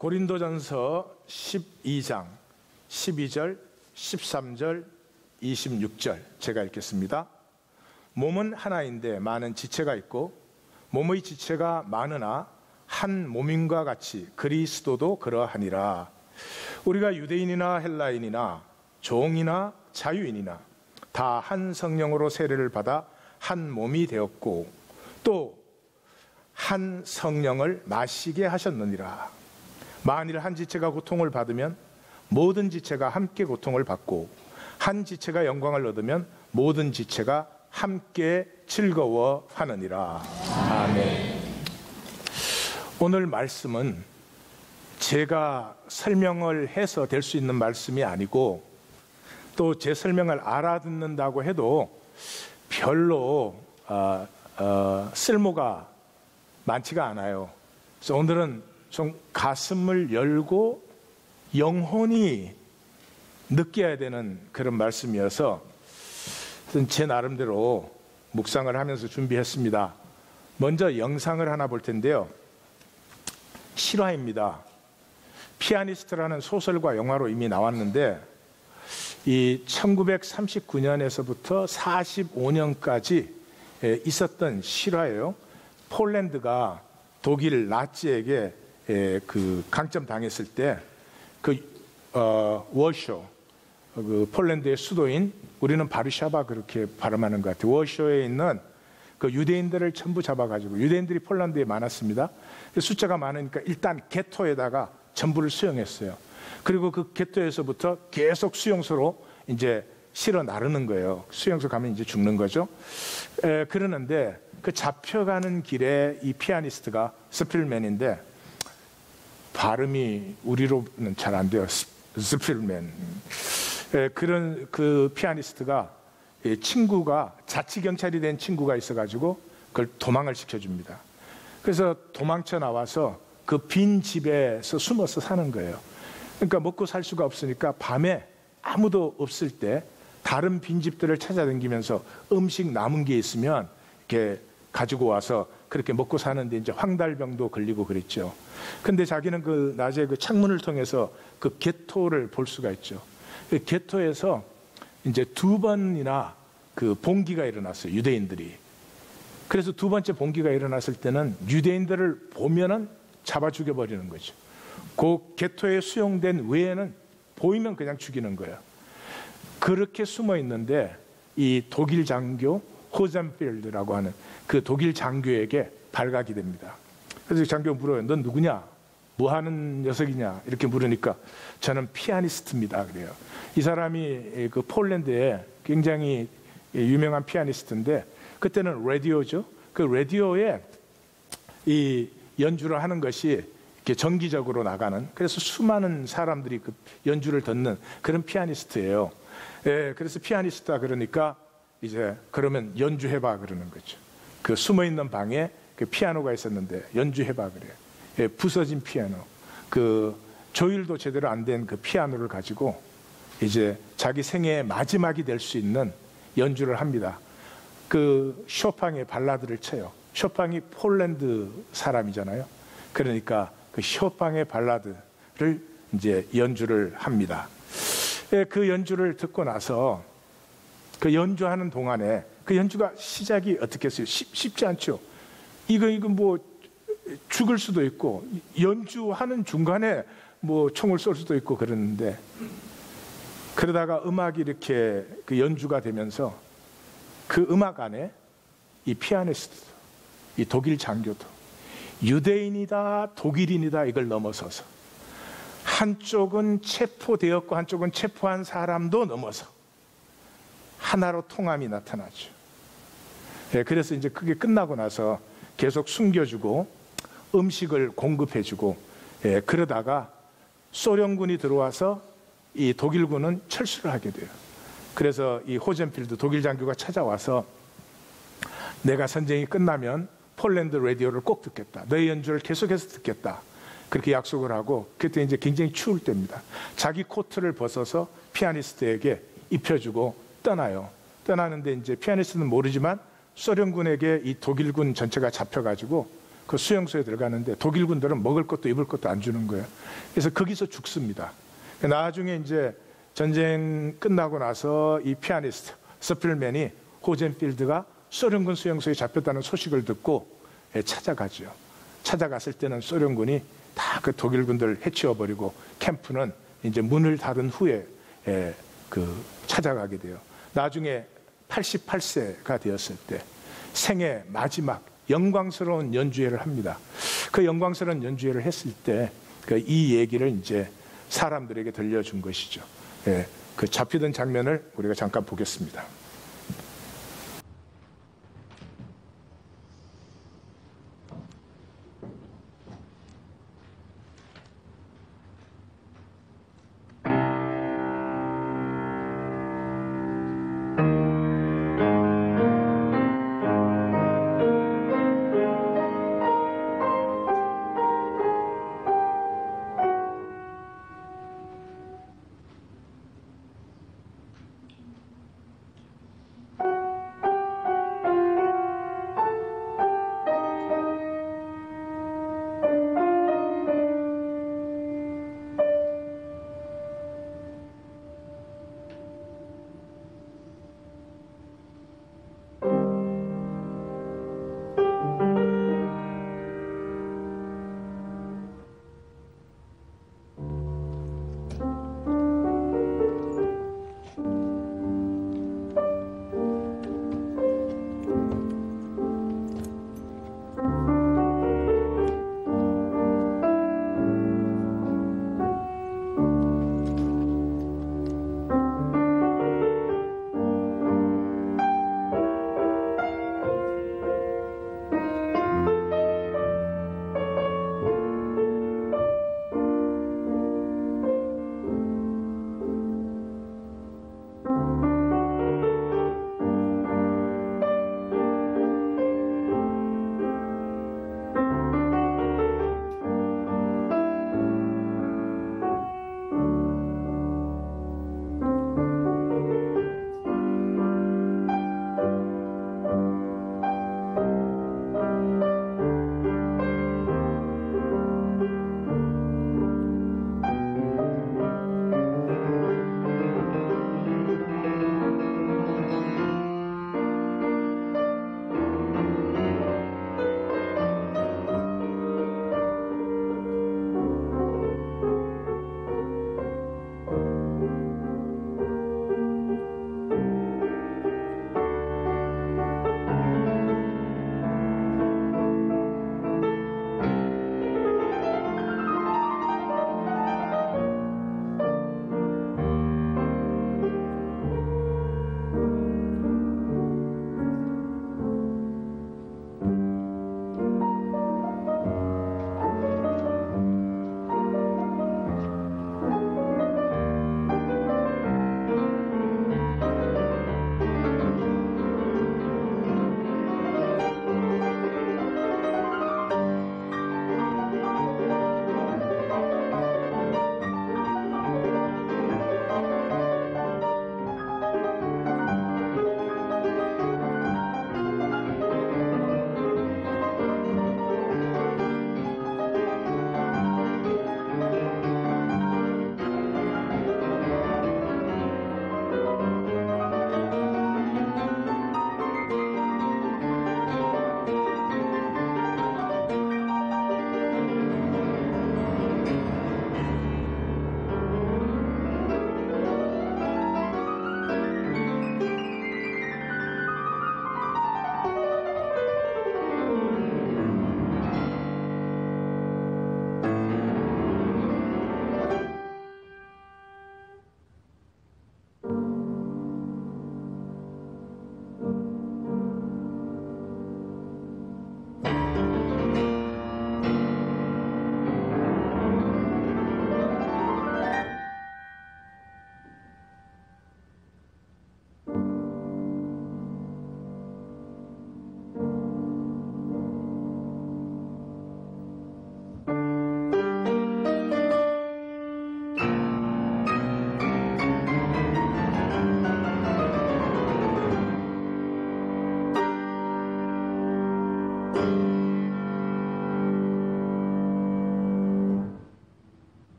고린도전서 12장 12절, 13절, 26절 제가 읽겠습니다. 몸은 하나인데 많은 지체가 있고 몸의 지체가 많으나 한 몸인과 같이 그리스도도 그러하니라. 우리가 유대인이나 헬라인이나 종이나 자유인이나 다 한 성령으로 세례를 받아 한 몸이 되었고 또 한 성령을 마시게 하셨느니라. 만일 한 지체가 고통을 받으면 모든 지체가 함께 고통을 받고 한 지체가 영광을 얻으면 모든 지체가 함께 즐거워하느니라. 아멘. 오늘 말씀은 제가 설명을 해서 될 수 있는 말씀이 아니고 또 제 설명을 알아듣는다고 해도 별로 쓸모가 많지가 않아요. 그래서 오늘은 좀 가슴을 열고 영혼이 느껴야 되는 그런 말씀이어서 제 나름대로 묵상을 하면서 준비했습니다. 먼저 영상을 하나 볼 텐데요. 실화입니다. 피아니스트라는 소설과 영화로 이미 나왔는데 이 1939년에서부터 45년까지 있었던 실화예요. 폴란드가 독일 나치에게 그 강점당했을 때 워쇼, 그 폴란드의 수도인, 우리는 바르샤바 그렇게 발음하는 것 같아요. 워쇼에 있는 그 유대인들을 전부 잡아가지고, 유대인들이 폴란드에 많았습니다. 숫자가 많으니까 일단 게토에다가 전부를 수용했어요. 그리고 그 게토에서부터 계속 수용소로 이제 실어 나르는 거예요. 수용소 가면 이제 죽는 거죠. 그러는데 그 잡혀가는 길에 이 피아니스트가 스필맨인데, 발음이 우리로는 잘 안 돼요. 스필맨. 그런 그 피아니스트가 친구가 자치경찰이 된 친구가 있어가지고 그걸 도망을 시켜줍니다. 그래서 도망쳐 나와서 그 빈 집에서 숨어서 사는 거예요. 그러니까 먹고 살 수가 없으니까 밤에 아무도 없을 때 다른 빈집들을 찾아다니면서 음식 남은 게 있으면 이렇게 가지고 와서 그렇게 먹고 사는데 이제 황달병도 걸리고 그랬죠. 근데 자기는 그 낮에 그 창문을 통해서 그 게토를 볼 수가 있죠. 그 게토에서 이제 2번이나 그 봉기가 일어났어요. 유대인들이. 그래서 2번째 봉기가 일어났을 때는 유대인들을 보면은 잡아 죽여버리는 거죠. 그 게토에 수용된 외에는 보이면 그냥 죽이는 거예요. 그렇게 숨어 있는데 이 독일 장교 호젠필드라고 하는 그 독일 장교에게 발각이 됩니다. 그래서 장교가 물어요. 넌 누구냐? 뭐 하는 녀석이냐? 이렇게 물으니까 저는 피아니스트입니다. 그래요. 이 사람이 그 폴란드에 굉장히 유명한 피아니스트인데 그때는 라디오죠. 그 라디오에 이 연주를 하는 것이 이렇게 정기적으로 나가는, 그래서 수많은 사람들이 그 연주를 듣는 그런 피아니스트예요. 그래서 피아니스트다 그러니까 이제 그러면 연주해봐 그러는 거죠. 그 숨어있는 방에 그 피아노가 있었는데 연주해봐 그래요. 부서진 피아노, 그 조율도 제대로 안 된 그 피아노를 가지고 이제 자기 생애의 마지막이 될 수 있는 연주를 합니다. 그 쇼팽의 발라드를 쳐요. 쇼팽이 폴란드 사람이잖아요. 그러니까 그 쇼팽의 발라드를 이제 연주를 합니다. 그 연주를 듣고 나서 그 연주하는 동안에 그 연주가 시작이 어떻게 했어요? 쉽지 않죠. 이거 뭐 죽을 수도 있고 연주하는 중간에 뭐 총을 쏠 수도 있고 그러는데, 그러다가 음악이 이렇게 그 연주가 되면서 그 음악 안에 이 피아니스트, 이 독일 장교도 유대인이다 독일인이다 이걸 넘어서서 한쪽은 체포되었고 한쪽은 체포한 사람도 넘어서 하나로 통함이 나타나죠. 그래서 이제 그게 끝나고 나서 계속 숨겨주고 음식을 공급해주고, 그러다가 소련군이 들어와서 이 독일군은 철수를 하게 돼요. 그래서 이 호젠필드 독일 장교가 찾아와서 내가 전쟁이 끝나면 폴란드 라디오를 꼭 듣겠다. 너의 연주를 계속해서 듣겠다. 그렇게 약속을 하고, 그때 이제 굉장히 추울 때입니다. 자기 코트를 벗어서 피아니스트에게 입혀주고 떠나요. 떠나는데 이제 피아니스트는 모르지만 소련군에게 이 독일군 전체가 잡혀가지고 그 수용소에 들어가는데 독일군들은 먹을 것도 입을 것도 안 주는 거예요. 그래서 거기서 죽습니다. 나중에 이제 전쟁 끝나고 나서 이 피아니스트 서필맨이 호젠필드가 소련군 수용소에 잡혔다는 소식을 듣고 찾아가죠. 찾아갔을 때는 소련군이 다 그 독일군들을 해치워버리고 캠프는 이제 문을 닫은 후에 찾아가게 돼요. 나중에 88세가 되었을 때 생애 마지막 영광스러운 연주회를 합니다. 그 영광스러운 연주회를 했을 때 이 얘기를 이제 사람들에게 들려준 것이죠. 그 잡히던 장면을 우리가 잠깐 보겠습니다.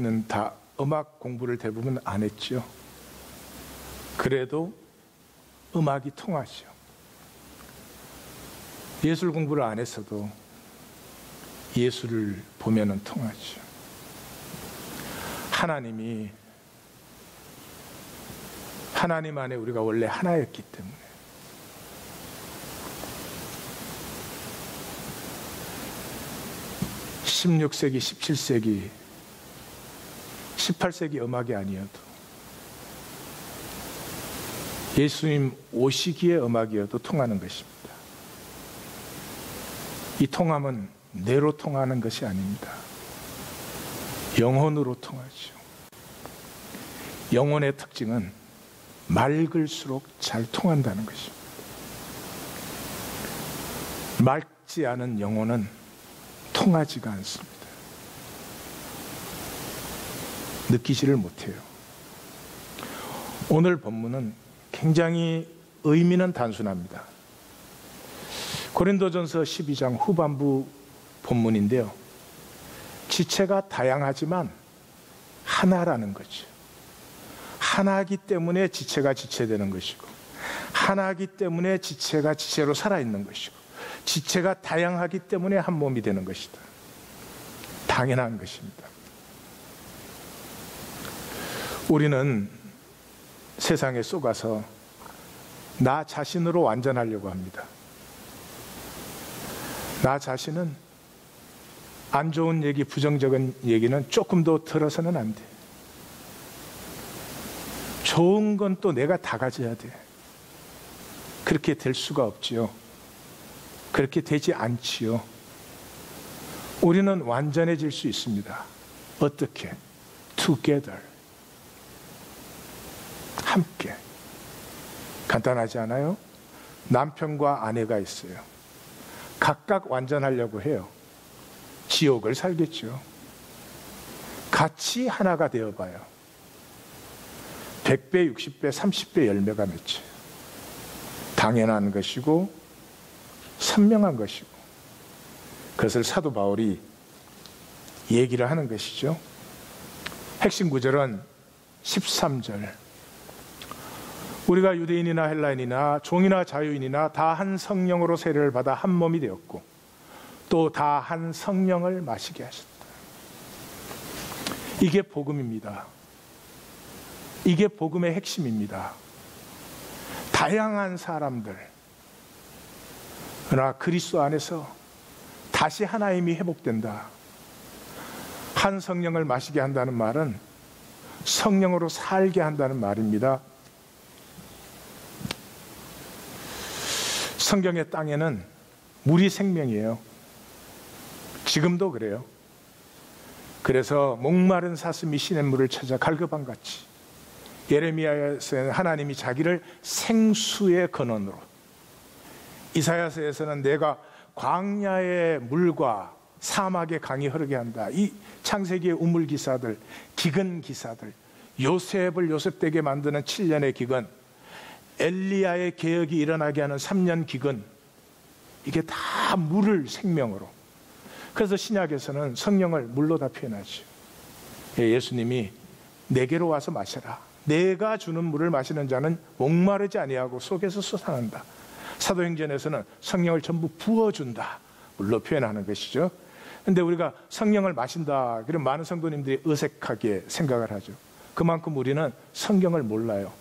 우리는 다 음악 공부를 대부분 안 했죠. 그래도 음악이 통하죠. 예술 공부를 안 했어도 예술을 보면은 통하죠. 하나님 안에 우리가 원래 하나였기 때문에. (16세기) (17세기) (18세기) 음악이 아니어도, 예수님 오시기의 음악이어도 통하는 것입니다. 이 통함은 뇌로 통하는 것이 아닙니다. 영혼으로 통하죠. 영혼의 특징은 맑을수록 잘 통한다는 것입니다. 맑지 않은 영혼은 통하지가 않습니다. 느끼지를 못해요. 오늘 본문은 굉장히 의미는 단순합니다. 고린도전서 12장 후반부 본문인데요, 지체가 다양하지만 하나라는 거죠. 하나이기 때문에 지체가 지체되는 것이고, 하나이기 때문에 지체가 지체로 살아있는 것이고, 지체가 다양하기 때문에 한 몸이 되는 것이다. 당연한 것입니다. 우리는 세상에 속아서 나 자신으로 완전하려고 합니다. 나 자신은 안 좋은 얘기, 부정적인 얘기는 조금도 들어서는 안 돼. 좋은 건 또 내가 다 가져야 돼. 그렇게 될 수가 없지요. 그렇게 되지 않지요. 우리는 완전해질 수 있습니다. 어떻게? Together. 함께. 간단하지 않아요? 남편과 아내가 있어요. 각각 완전하려고 해요. 지옥을 살겠죠. 같이 하나가 되어봐요. 100배, 60배, 30배 열매가 맺혀요. 당연한 것이고 선명한 것이고, 그것을 사도 바울이 얘기를 하는 것이죠. 핵심 구절은 13절. 우리가 유대인이나 헬라인이나 종이나 자유인이나 다 한 성령으로 세례를 받아 한 몸이 되었고, 또 다 한 성령을 마시게 하셨다. 이게 복음입니다. 이게 복음의 핵심입니다. 다양한 사람들, 그러나 그리스도 안에서 다시 하나님이 회복된다. 한 성령을 마시게 한다는 말은 성령으로 살게 한다는 말입니다. 성경의 땅에는 물이 생명이에요. 지금도 그래요. 그래서 목마른 사슴이 시냇물을 찾아 갈급함같이 예레미야에서는 하나님이 자기를 생수의 근원으로, 이사야서에서는 내가 광야의 물과 사막의 강이 흐르게 한다. 이 창세기의 우물 기사들, 기근 기사들, 요셉을 요셉되게 만드는 7년의 기근, 엘리야의 개혁이 일어나게 하는 3년 기근, 이게 다 물을 생명으로. 그래서 신약에서는 성령을 물로 다 표현하죠. 예수님이 내게로 와서 마셔라. 내가 주는 물을 마시는 자는 목마르지 아니하고 속에서 솟아난다. 사도행전에서는 성령을 전부 부어준다. 물로 표현하는 것이죠. 그런데 우리가 성령을 마신다, 그럼 많은 성도님들이 어색하게 생각을 하죠. 그만큼 우리는 성경을 몰라요.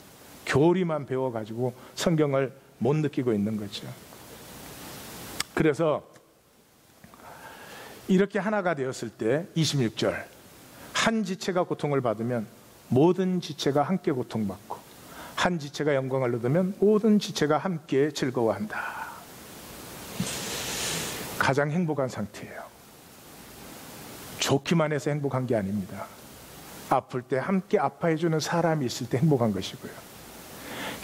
교리만 배워가지고 성경을 못 느끼고 있는 거죠. 그래서 이렇게 하나가 되었을 때 26절, 한 지체가 고통을 받으면 모든 지체가 함께 고통받고, 한 지체가 영광을 얻으면 모든 지체가 함께 즐거워한다. 가장 행복한 상태예요. 좋기만 해서 행복한 게 아닙니다. 아플 때 함께 아파해주는 사람이 있을 때 행복한 것이고요.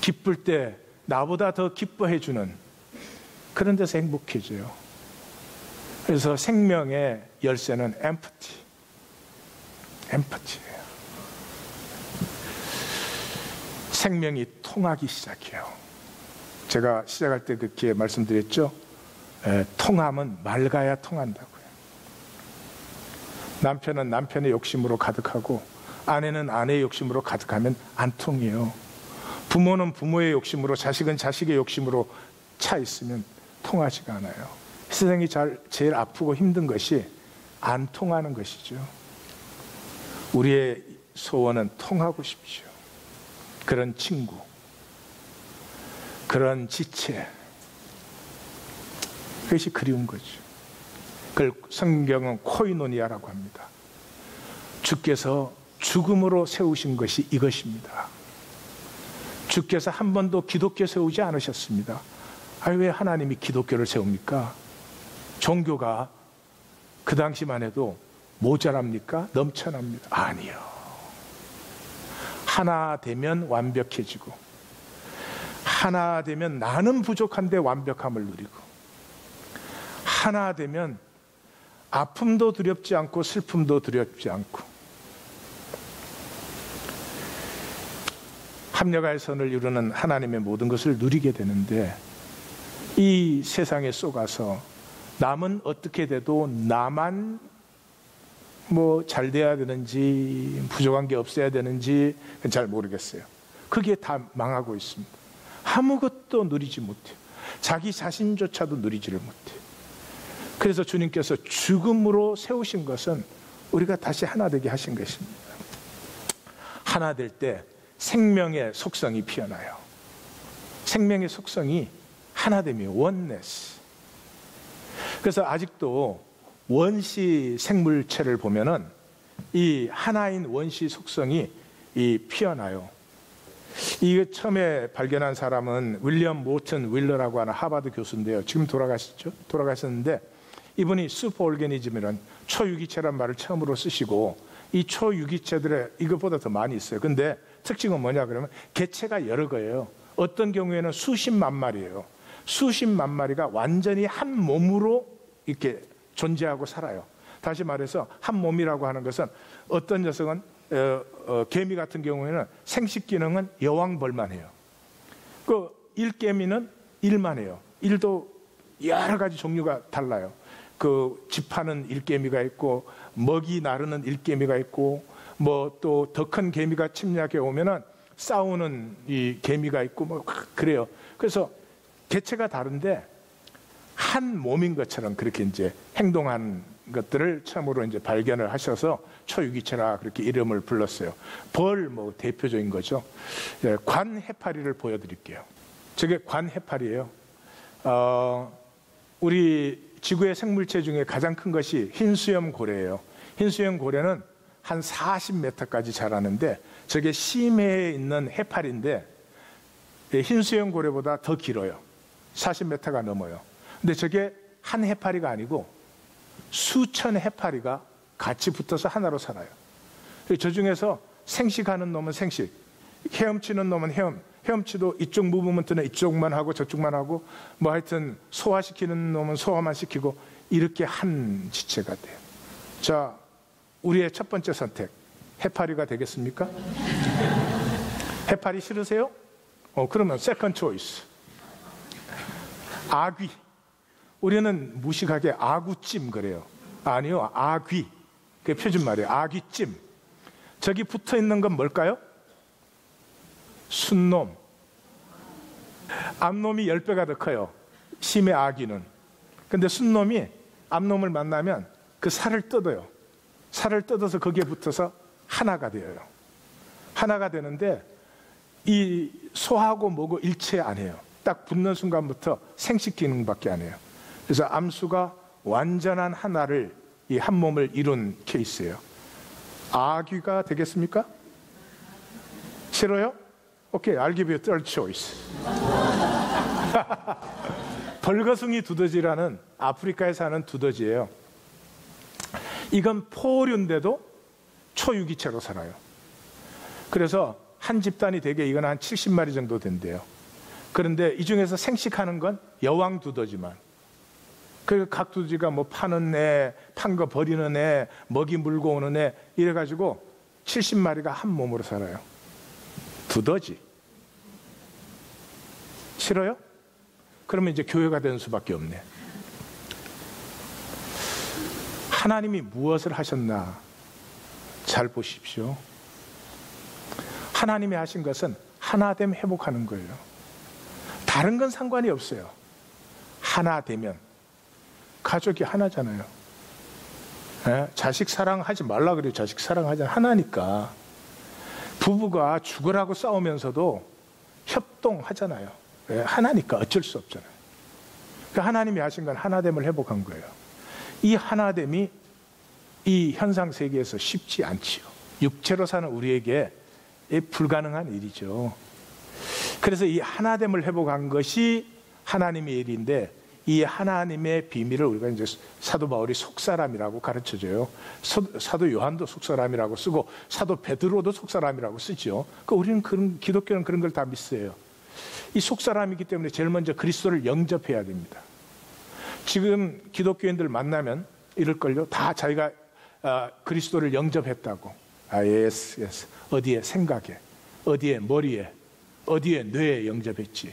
기쁠 때 나보다 더 기뻐해주는 그런 데서 행복해져요. 그래서 생명의 열쇠는 엠퍼티예요. 생명이 통하기 시작해요. 제가 시작할 때 그렇게 말씀드렸죠. 통함은 맑아야 통한다고요. 남편은 남편의 욕심으로 가득하고 아내는 아내의 욕심으로 가득하면 안 통해요. 부모는 부모의 욕심으로, 자식은 자식의 욕심으로 차 있으면 통하지가 않아요. 세상이 제일 아프고 힘든 것이 안 통하는 것이죠. 우리의 소원은 통하고 싶죠. 그런 친구, 그런 지체, 그것이 그리운 거죠. 그걸 성경은 코이노니아라고 합니다. 주께서 죽음으로 세우신 것이 이것입니다. 주께서 한 번도 기독교 세우지 않으셨습니다. 왜 하나님이 기독교를 세웁니까? 종교가 그 당시만 해도 모자랍니까? 넘쳐납니다. 아니요. 하나 되면 완벽해지고, 하나 되면 나는 부족한데 완벽함을 누리고, 하나 되면 아픔도 두렵지 않고 슬픔도 두렵지 않고, 합력의 선을 이루는 하나님의 모든 것을 누리게 되는데, 이 세상에 쏘가서 남은 어떻게 돼도 나만 잘 돼야 되는지 부족한 게 없어야 되는지 잘 모르겠어요. 그게 다 망하고 있습니다. 아무것도 누리지 못해요. 자기 자신조차도 누리지를 못해요. 그래서 주님께서 죽음으로 세우신 것은 우리가 다시 하나 되게 하신 것입니다. 하나 될 때 생명의 속성이 피어나요. 생명의 속성이 하나됨이에요. 원네스. 그래서 아직도 원시 생물체를 보면은 이 하나인 원시 속성이 피어나요. 이게 처음에 발견한 사람은 윌리엄 모튼 윌러라고 하는 하버드 교수인데요. 지금 돌아가셨는데 이분이 슈퍼오르가니즘이란 초유기체란 말을 처음으로 쓰시고, 이 초유기체들의 이것보다 더 많이 있어요. 근데 특징은 뭐냐 그러면 개체가 여러 거예요. 어떤 경우에는 수십만 마리예요. 수십만 마리가 완전히 한 몸으로 이렇게 존재하고 살아요. 다시 말해서 한 몸이라고 하는 것은, 어떤 녀석은 개미 같은 경우에는 생식 기능은 여왕벌만 해요. 그 일개미는 일만 해요. 일도 여러 가지 종류가 달라요. 그 집하는 일개미가 있고, 먹이 나르는 일개미가 있고, 또 더 큰 개미가 침략해 오면은 싸우는 이 개미가 있고 그래요. 그래서 개체가 다른데 한 몸인 것처럼 그렇게 이제 행동하는 것들을 처음으로 이제 발견을 하셔서 초유기체라 그렇게 이름을 불렀어요. 벌 대표적인 거죠. 관해파리를 보여드릴게요. 저게 관해파리예요. 우리 지구의 생물체 중에 가장 큰 것이 흰수염 고래예요. 흰수염 고래는 한 40m까지 자라는데, 저게 심해에 있는 해파리인데 흰수염 고래보다 더 길어요. 40m가 넘어요. 근데 저게 한 해파리가 아니고 수천 해파리가 같이 붙어서 하나로 살아요. 저 중에서 생식하는 놈은 생식, 헤엄치는 놈은 헤엄치도 이쪽 무브먼트는 이쪽만 하고 저쪽만 하고, 하여튼 소화시키는 놈은 소화만 시키고, 이렇게 한 지체가 돼요. 자, 우리의 첫 번째 선택, 해파리가 되겠습니까? 해파리 싫으세요? 그러면 세컨드 초이스, 아귀. 우리는 무식하게 아구찜 그래요. 아니요, 아귀. 그게 표준말이에요. 아귀찜. 저기 붙어 있는 건 뭘까요? 순놈. 암놈이 10배가 더 커요. 심해 아귀는. 근데 순놈이 암놈을 만나면 그 살을 뜯어요. 살을 뜯어서 거기에 붙어서 하나가 되어요. 하나가 되는데 이 소하고 뭐고 일체 안 해요. 딱 붙는 순간부터 생식 기능밖에 안 해요. 그래서 암수가 완전한 하나를, 이 한 몸을 이룬 케이스예요. 아귀가 되겠습니까? 싫어요? 오케이, I'll give you a third choice. 벌거숭이 두더지라는 아프리카에 사는 두더지예요. 이건 포류인데도 초유기체로 살아요. 그래서 한 집단이 되게 이건 한 70마리 정도 된대요. 그런데 이 중에서 생식하는 건 여왕 두더지만. 그리고 각 두더지가 파는 애, 판 거 버리는 애, 먹이 물고 오는 애, 이래가지고 70마리가 한 몸으로 살아요. 두더지. 싫어요? 그러면 이제 교회가 되는 수밖에 없네. 하나님이 무엇을 하셨나 잘 보십시오. 하나님이 하신 것은 하나됨 회복하는 거예요. 다른 건 상관이 없어요. 하나 되면 가족이 하나잖아요. 자식 사랑하지 말라 그래요. 자식 사랑하잖아요. 하나니까. 부부가 죽으라고 싸우면서도 협동하잖아요. 하나니까 어쩔 수 없잖아요. 그러니까 하나님이 하신 건 하나됨을 회복한 거예요. 이 하나됨이 이 현상 세계에서 쉽지 않지요. 육체로 사는 우리에게 불가능한 일이죠. 그래서 이 하나됨을 회복한 것이 하나님의 일인데, 이 하나님의 비밀을 우리가 이제 사도 바울이 속사람이라고 가르쳐줘요. 사도 요한도 속사람이라고 쓰고 사도 베드로도 속사람이라고 쓰죠. 그러니까 우리는 기독교는 그런 걸 다 믿어요. 이 속사람이기 때문에 제일 먼저 그리스도를 영접해야 됩니다. 지금 기독교인들 만나면 이럴걸요. 다 자기가 그리스도를 영접했다고. 예스. 어디에? 생각에. 어디에? 머리에. 어디에? 뇌에 영접했지.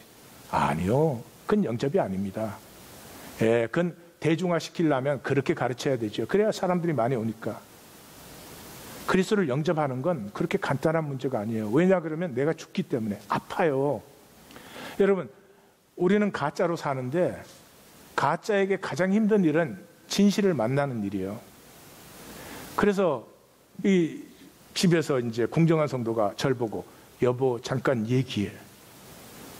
아니요. 그건 영접이 아닙니다. 그건 대중화시키려면 그렇게 가르쳐야 되죠. 그래야 사람들이 많이 오니까. 그리스도를 영접하는 건 그렇게 간단한 문제가 아니에요. 왜냐 그러면 내가 죽기 때문에 아파요. 여러분, 우리는 가짜로 사는데 가짜에게 가장 힘든 일은 진실을 만나는 일이에요. 그래서 이 집에서 이제 공정한 성도가 절 보고 여보 잠깐 얘기해.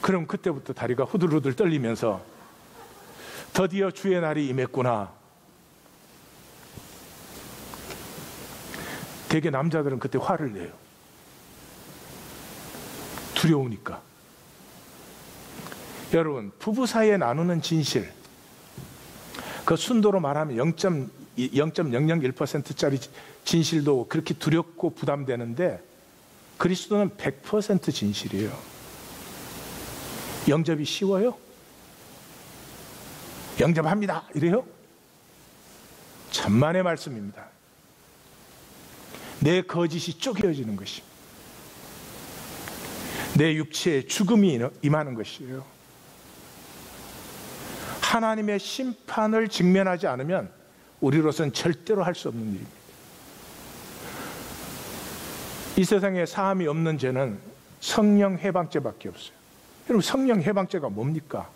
그럼 그때부터 다리가 후들후들 떨리면서 드디어 주의 날이 임했구나. 대개 남자들은 그때 화를 내요. 두려우니까. 여러분, 부부 사이에 나누는 진실, 그 순도로 말하면 0.001%짜리 진실도 그렇게 두렵고 부담되는데 그리스도는 100% 진실이에요. 영접이 쉬워요? 영접합니다 이래요? 천만의 말씀입니다. 내 거짓이 쪼개어지는 것입니다. 내 육체에 죽음이 임하는 것이에요. 하나님의 심판을 직면하지 않으면 우리로서는 절대로 할 수 없는 일입니다. 이 세상에 사함이 없는 죄는 성령 해방죄밖에 없어요. 여러분, 성령 해방죄가 뭡니까?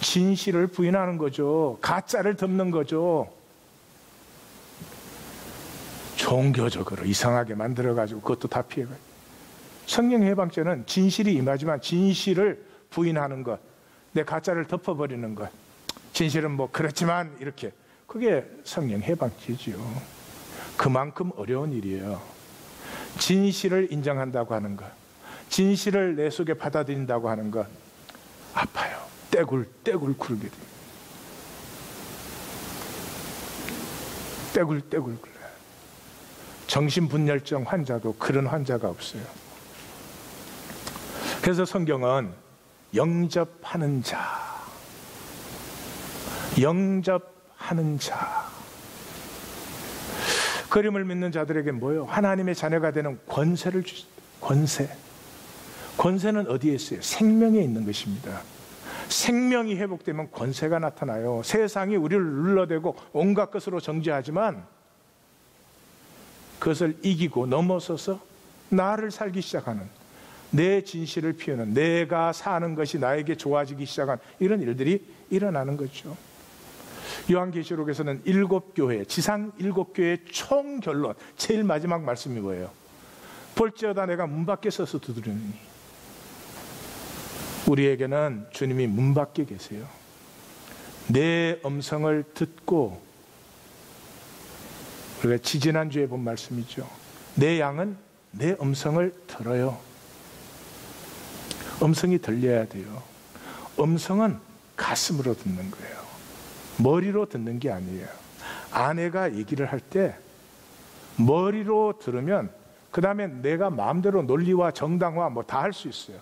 진실을 부인하는 거죠. 가짜를 덮는 거죠. 종교적으로 이상하게 만들어가지고 그것도 다 피해가요. 성령 해방죄는 진실이 임하지만 진실을 부인하는 것, 내 가짜를 덮어버리는 것, 진실은 뭐 그렇지만 이렇게, 그게 성령 해방죄지요. 그만큼 어려운 일이에요. 진실을 인정한다고 하는 것, 진실을 내 속에 받아들인다고 하는 것, 아파요. 떼굴떼굴 굴게 돼요. 떼굴떼굴 굴러요. 정신분열증 환자도 그런 환자가 없어요. 그래서 성경은 영접하는 자, 영접하는 자. 그림을 믿는 자들에게 뭐예요? 하나님의 자녀가 되는 권세를 주십니다. 권세는 어디에 있어요? 생명에 있는 것입니다. 생명이 회복되면 권세가 나타나요. 세상이 우리를 눌러대고 온갖 것으로 정죄하지만 그것을 이기고 넘어서서 나를 살기 시작하는, 내 진실을 피우는, 내가 사는 것이 나에게 좋아지기 시작한 이런 일들이 일어나는 거죠. 요한계시록에서는 7교회, 지상 7교회의 총결론, 제일 마지막 말씀이 뭐예요? 볼지어다 내가 문 밖에 서서 두드리니. 우리에게는 주님이 문 밖에 계세요. 내 음성을 듣고, 우리가 지지난주에 본 말씀이죠. 내 양은 내 음성을 들어요. 음성이 들려야 돼요. 음성은 가슴으로 듣는 거예요. 머리로 듣는 게 아니에요. 아내가 얘기를 할 때 머리로 들으면 그 다음에 내가 마음대로 논리와 정당화 뭐 다 할 수 있어요.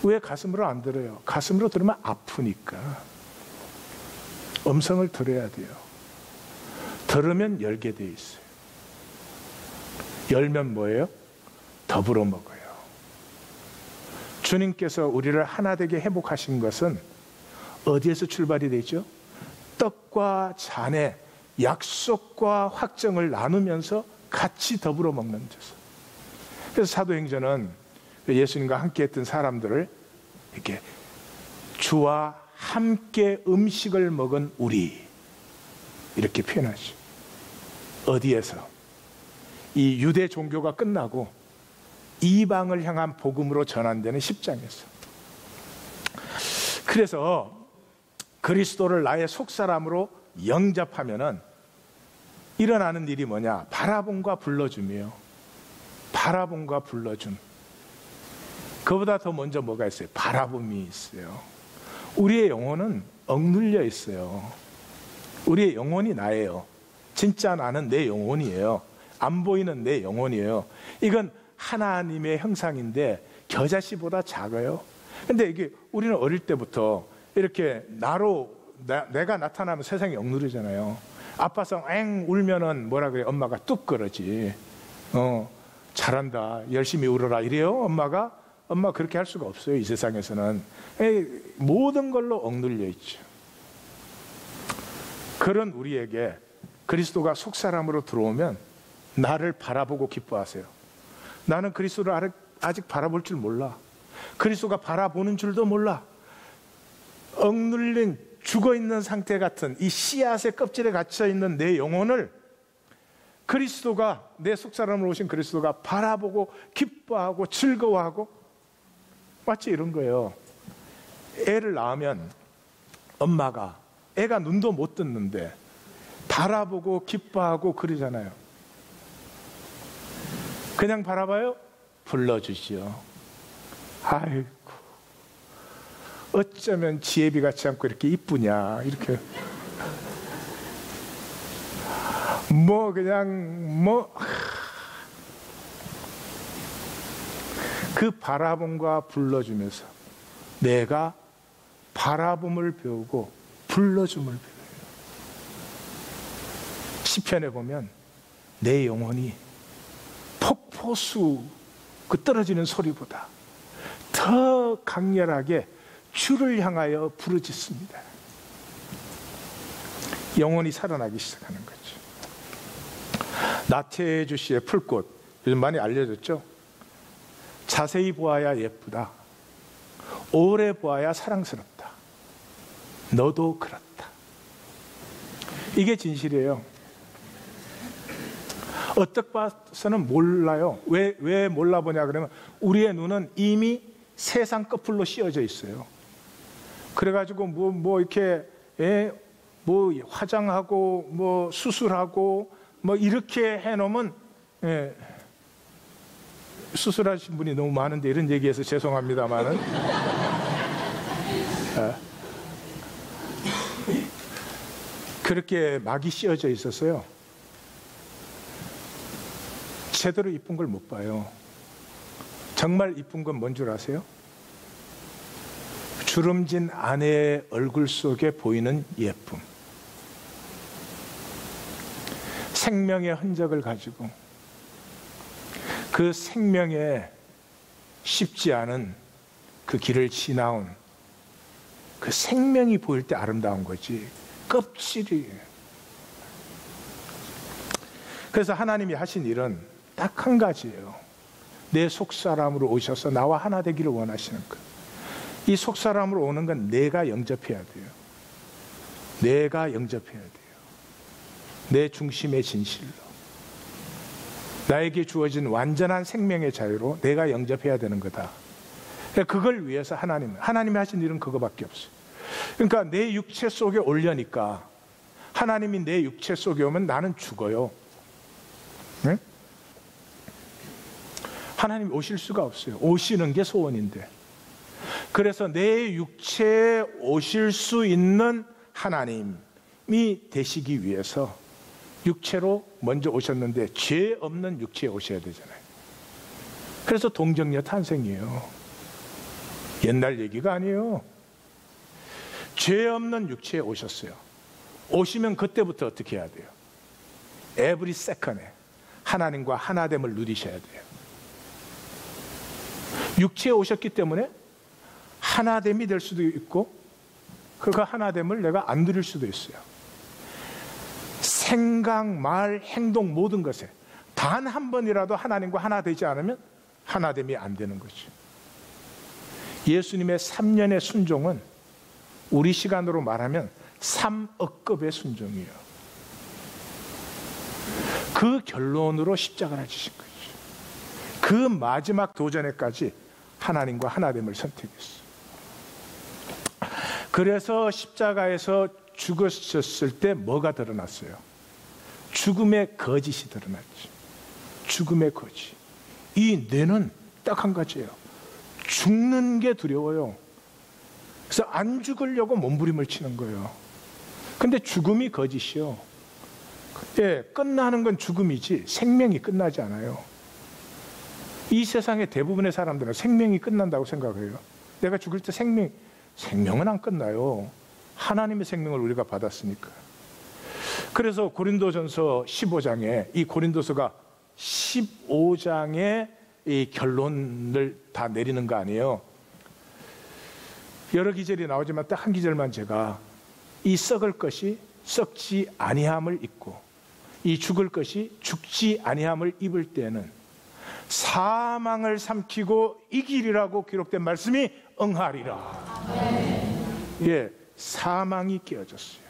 왜 가슴으로 안 들어요? 가슴으로 들으면 아프니까. 음성을 들어야 돼요. 들으면 열게 돼 있어요. 열면 뭐예요? 더불어 먹어요. 주님께서 우리를 하나 되게 회복하신 것은 어디에서 출발이 되죠? 떡과 떡과 잔의 약속과 확정을 나누면서 같이 더불어 먹는 데서. 그래서 사도행전은 예수님과 함께 했던 사람들을 이렇게 주와 함께 음식을 먹은 우리 이렇게 표현하죠. 어디에서? 이 유대 종교가 끝나고 이방을 향한 복음으로 전환되는 10장에서. 그래서 그리스도를 나의 속사람으로 영접하면은 일어나는 일이 뭐냐? 바라봄과 불러줌이에요. 바라봄과 불러줌. 그보다 더 먼저 뭐가 있어요? 바라봄이 있어요. 우리의 영혼은 억눌려 있어요. 우리의 영혼이 나예요. 진짜 나는 내 영혼이에요. 안 보이는 내 영혼이에요. 이건 하나님의 형상인데 겨자씨보다 작아요. 근데 이게 우리는 어릴 때부터 이렇게 내가 나타나면 세상이 억누르잖아요. 아파서 엥 울면은 뭐라 그래? 엄마가 뚝 그러지. 잘한다. 열심히 울어라. 이래요. 엄마 그렇게 할 수가 없어요. 이 세상에서는. 모든 걸로 억눌려 있죠. 그런 우리에게 그리스도가 속사람으로 들어오면 나를 바라보고 기뻐하세요. 나는 그리스도를 아직 바라볼 줄 몰라. 그리스도가 바라보는 줄도 몰라. 억눌린 죽어있는 상태 같은 이 씨앗의 껍질에 갇혀있는 내 영혼을 그리스도가, 내 속사람으로 오신 그리스도가 바라보고 기뻐하고 즐거워하고, 마치 이런 거예요. 애를 낳으면 엄마가, 애가 눈도 못 뜨는데 바라보고 기뻐하고 그러잖아요. 그냥 바라봐요? 불러주시오. 아이고, 어쩌면 지혜비 같지 않고 이렇게 이쁘냐, 이렇게. 그 바라봄과 불러주면서 내가 바라봄을 배우고 불러줌을 배워요. 시편에 보면 내 영혼이 폭포수 그 떨어지는 소리보다 더 강렬하게 주를 향하여 부르짖습니다. 영혼이 살아나기 시작하는 거죠. 나태주 씨의 풀꽃, 요즘 많이 알려졌죠? 자세히 보아야 예쁘다. 오래 보아야 사랑스럽다. 너도 그렇다. 이게 진실이에요. 어떻게 봐서는 몰라요. 왜 몰라보냐 그러면 우리의 눈은 이미 세상 끝풀로 씌어져 있어요. 그래가지고 이렇게 화장하고 수술하고 이렇게 해놓으면, 수술하신 분이 너무 많은데 이런 얘기해서 죄송합니다만은 그렇게 막이 씌어져 있었어요. 제대로 이쁜 걸 못 봐요. 정말 이쁜 건 뭔 줄 아세요? 주름진 아내의 얼굴 속에 보이는 예쁨. 생명의 흔적을 가지고 그 생명에 쉽지 않은 그 길을 지나온 그 생명이 보일 때 아름다운 거지, 껍질이. 그래서 하나님이 하신 일은 딱 한 가지예요. 내 속사람으로 오셔서 나와 하나 되기를 원하시는 것. 이 속사람으로 오는 건 내가 영접해야 돼요. 내가 영접해야 돼요. 내 중심의 진실로, 나에게 주어진 완전한 생명의 자유로 내가 영접해야 되는 거다. 그걸 위해서 하나님이 하신 일은 그거밖에 없어요. 그러니까 내 육체 속에 오려니까, 하나님이 내 육체 속에 오면 나는 죽어요. 네? 하나님이 오실 수가 없어요. 오시는 게 소원인데. 그래서 내 육체에 오실 수 있는 하나님이 되시기 위해서 육체로 먼저 오셨는데 죄 없는 육체에 오셔야 되잖아요. 그래서 동정녀 탄생이에요. 옛날 얘기가 아니에요. 죄 없는 육체에 오셨어요. 오시면 그때부터 어떻게 해야 돼요? Every second에 하나님과 하나됨을 누리셔야 돼요. 육체에 오셨기 때문에 하나됨이 될 수도 있고, 그 하나됨을 내가 안 누릴 수도 있어요. 생각, 말, 행동 모든 것에 단 한 번이라도 하나님과 하나 되지 않으면 하나됨이 안 되는 거죠. 예수님의 3년의 순종은 우리 시간으로 말하면 3억급의 순종이에요. 그 결론으로 십자가를 지신 거죠. 그 마지막 도전에까지 하나님과 하나됨을 선택했어요. 그래서 십자가에서 죽으셨을 때 뭐가 드러났어요? 죽음의 거짓이 드러났죠. 죽음의 거짓. 이 뇌는 딱 한 가지예요. 죽는 게 두려워요. 그래서 안 죽으려고 몸부림을 치는 거예요. 근데 죽음이 거짓이요. 예, 끝나는 건 죽음이지 생명이 끝나지 않아요. 이 세상의 대부분의 사람들은 생명이 끝난다고 생각해요. 내가 죽을 때 생명은 안 끝나요. 하나님의 생명을 우리가 받았으니까. 그래서 고린도전서 15장에 이 고린도서가 15장의 이 결론을 다 내리는 거 아니에요. 여러 기절이 나오지만 딱 한 기절만 제가 이 썩을 것이 썩지 아니함을 입고 이 죽을 것이 죽지 아니함을 입을 때는 사망을 삼키고 이기리라고 기록된 말씀이 응하리라. 예, 사망이 깨어졌어요.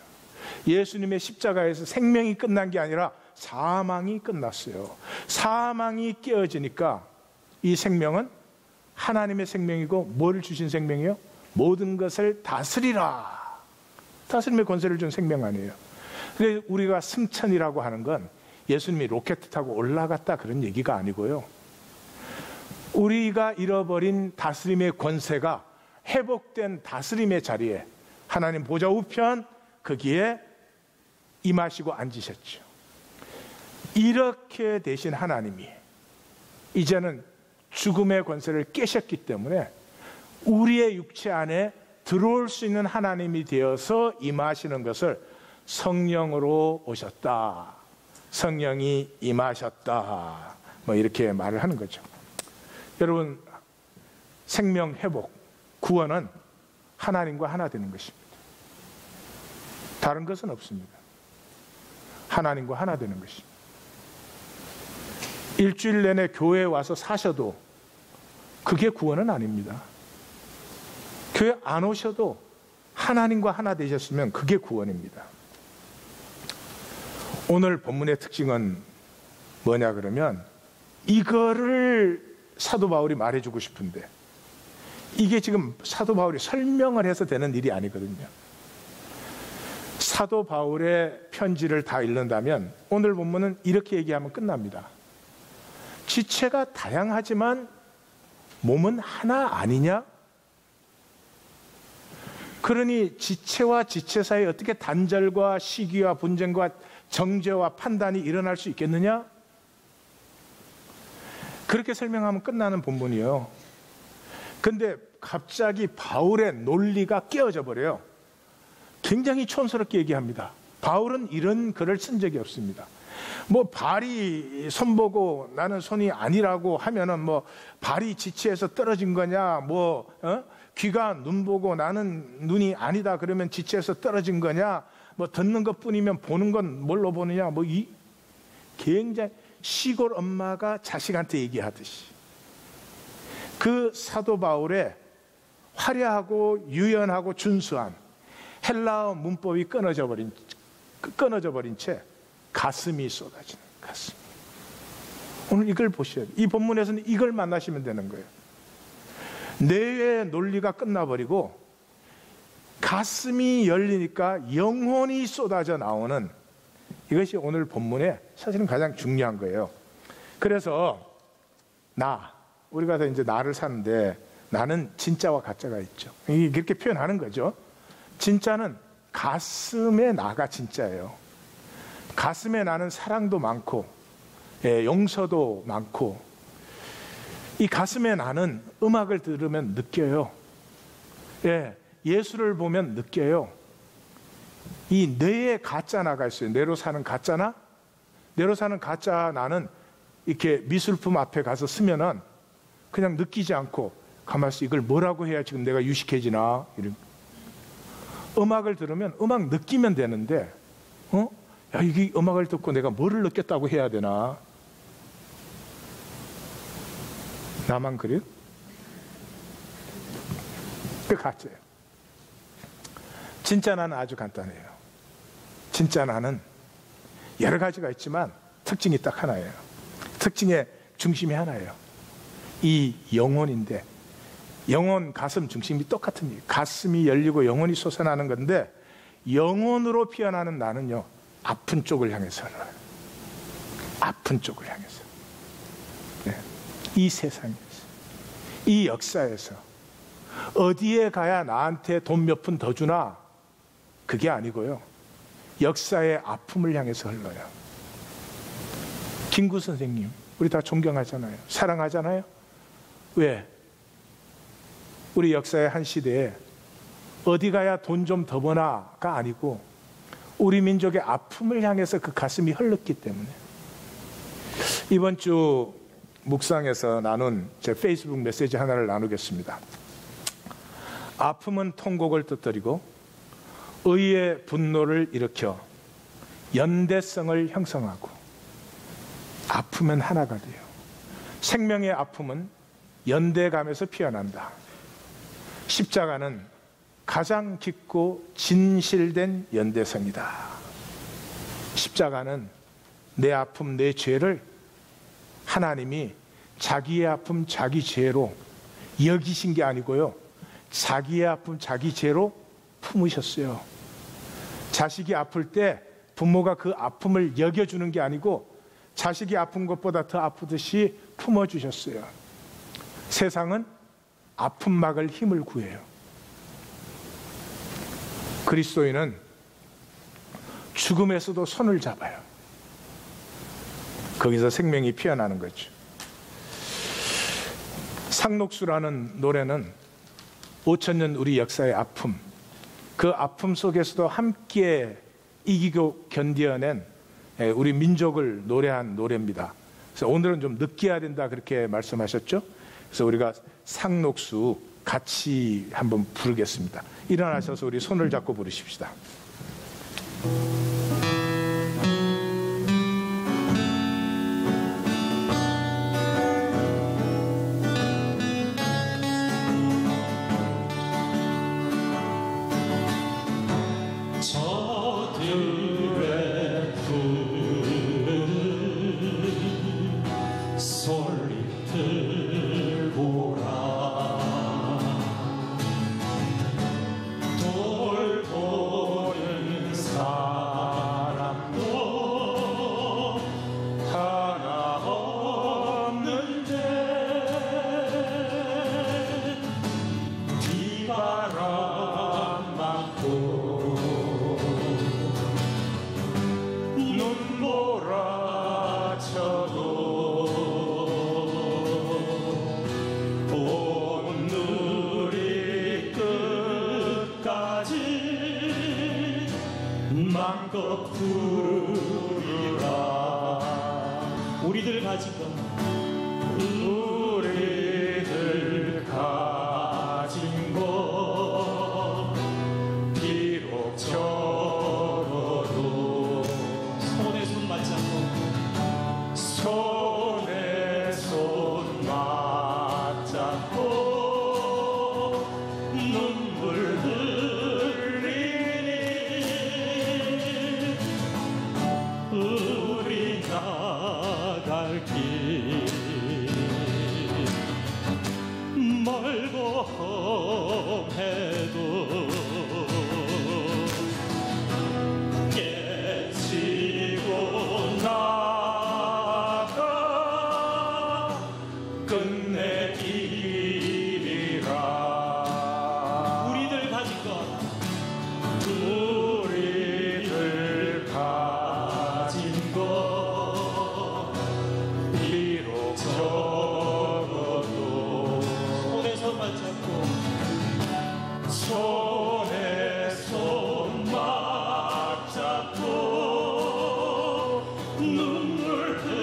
예수님의 십자가에서 생명이 끝난 게 아니라 사망이 끝났어요. 사망이 깨어지니까 이 생명은 하나님의 생명이고 뭘 주신 생명이요? 모든 것을 다스리라. 다스림의 권세를 준 생명 아니에요. 그래서 우리가 승천이라고 하는 건 예수님이 로켓 타고 올라갔다 그런 얘기가 아니고요. 우리가 잃어버린 다스림의 권세가 회복된 다스림의 자리에 하나님 보좌 우편 거기에 임하시고 앉으셨죠. 이렇게 되신 하나님이 이제는 죽음의 권세를 깨셨기 때문에 우리의 육체 안에 들어올 수 있는 하나님이 되어서 임하시는 것을 성령으로 오셨다. 성령이 임하셨다. 뭐 이렇게 말을 하는 거죠. 여러분, 생명 회복, 구원은 하나님과 하나 되는 것입니다. 다른 것은 없습니다. 하나님과 하나 되는 것입니다. 일주일 내내 교회에 와서 사셔도 그게 구원은 아닙니다. 교회 안 오셔도 하나님과 하나 되셨으면 그게 구원입니다. 오늘 본문의 특징은 뭐냐 그러면 이거를 사도 바울이 말해주고 싶은데 이게 지금 사도 바울이 설명을 해서 되는 일이 아니거든요. 사도 바울의 편지를 다 읽는다면 오늘 본문은 이렇게 얘기하면 끝납니다. 지체가 다양하지만 몸은 하나 아니냐? 그러니 지체와 지체 사이에 어떻게 단절과 시기와 분쟁과 정죄와 판단이 일어날 수 있겠느냐? 그렇게 설명하면 끝나는 본문이에요. 근데 갑자기 바울의 논리가 깨어져 버려요. 굉장히 촌스럽게 얘기합니다. 바울은 이런 글을 쓴 적이 없습니다. 뭐 발이 손 보고 나는 손이 아니라고 하면은 뭐 발이 지체해서 떨어진 거냐, 뭐 귀가 눈 보고 나는 눈이 아니다 그러면 지체해서 떨어진 거냐, 뭐 듣는 것뿐이면 보는 건 뭘로 보느냐, 뭐 이 굉장히 시골 엄마가 자식한테 얘기하듯이 그 사도 바울의 화려하고 유연하고 준수한 헬라어 문법이 끊어져 버린 채 가슴이 쏟아지는 가슴. 오늘 이걸 보셔야 돼요. 이 본문에서는 이걸 만나시면 되는 거예요. 뇌의 논리가 끝나버리고 가슴이 열리니까 영혼이 쏟아져 나오는 이것이 오늘 본문의 사실은 가장 중요한 거예요. 그래서 우리가 이제 나를 사는데 나는 진짜와 가짜가 있죠. 이렇게 표현하는 거죠. 진짜는 가슴의 나가 진짜예요. 가슴에 나는 사랑도 많고 용서도 많고 이 가슴에 나는 음악을 들으면 느껴요. 예수를 보면 느껴요. 이 뇌에 가짜 나가 있어요. 뇌로 사는 가짜 나? 뇌로 사는 가짜 나는 이렇게 미술품 앞에 가서 쓰면은 그냥 느끼지 않고 가만히 있어. 이걸 뭐라고 해야 지금 내가 유식해지나? 이런. 음악을 들으면 음악 느끼면 되는데 야, 이게 음악을 듣고 내가 뭐를 느꼈다고 해야 되나? 나만 그래요? 그 가짜예요. 진짜 나는 아주 간단해요. 진짜 나는 여러 가지가 있지만 특징이 딱 하나예요. 특징의 중심이 하나예요. 이 영혼인데, 영혼, 가슴 중심이 똑같은 일. 가슴이 열리고 영혼이 솟아나는 건데, 영혼으로 피어나는 나는요, 아픈 쪽을 향해서 흘러요. 아픈 쪽을 향해서. 네. 이 세상에서, 이 역사에서 어디에 가야 나한테 돈 몇 푼 더 주나? 그게 아니고요, 역사의 아픔을 향해서 흘러요. 김구 선생님, 우리 다 존경하잖아요. 사랑하잖아요. 왜? 우리 역사의 한 시대에 어디 가야 돈 좀 더 버나가 아니고 우리 민족의 아픔을 향해서 그 가슴이 흘렀기 때문에. 이번 주 묵상에서 나눈 제 페이스북 메시지 하나를 나누겠습니다. 아픔은 통곡을 터뜨리고 의의 분노를 일으켜 연대성을 형성하고, 아프면 하나가 돼요. 생명의 아픔은 연대감에서 피어난다. 십자가는 가장 깊고 진실된 연대성이다. 십자가는 내 아픔, 내 죄를 하나님이 자기의 아픔, 자기 죄로 여기신 게 아니고요, 자기의 아픔, 자기 죄로 품으셨어요. 자식이 아플 때 부모가 그 아픔을 여겨주는 게 아니고 자식이 아픈 것보다 더 아프듯이 품어주셨어요. 세상은 아픔 막을 힘을 구해요. 그리스도인은 죽음에서도 손을 잡아요. 거기서 생명이 피어나는 거죠. 상록수라는 노래는 5,000년 우리 역사의 아픔, 그 아픔 속에서도 함께 이기고 견뎌낸 우리 민족을 노래한 노래입니다. 그래서 오늘은 좀 느껴야 된다 그렇게 말씀하셨죠. 그래서 우리가 상록수 같이 한번 부르겠습니다. 일어나셔서 우리 손을 잡고 부르십시다. 우리들 가진 것, 우리들 가진 것, 비록 적어도 손에 손 맞잡고, 손에 손 맞잡고 눈물 흘리니 우리 나갈 길 멀고 험해도 깨치고 나가 끝내리라. 우리들 가진 것, 우리들 가진 것 비록 적어도 손에 손 맞잡고, 손에 손 맞잡고 눈물 흘리니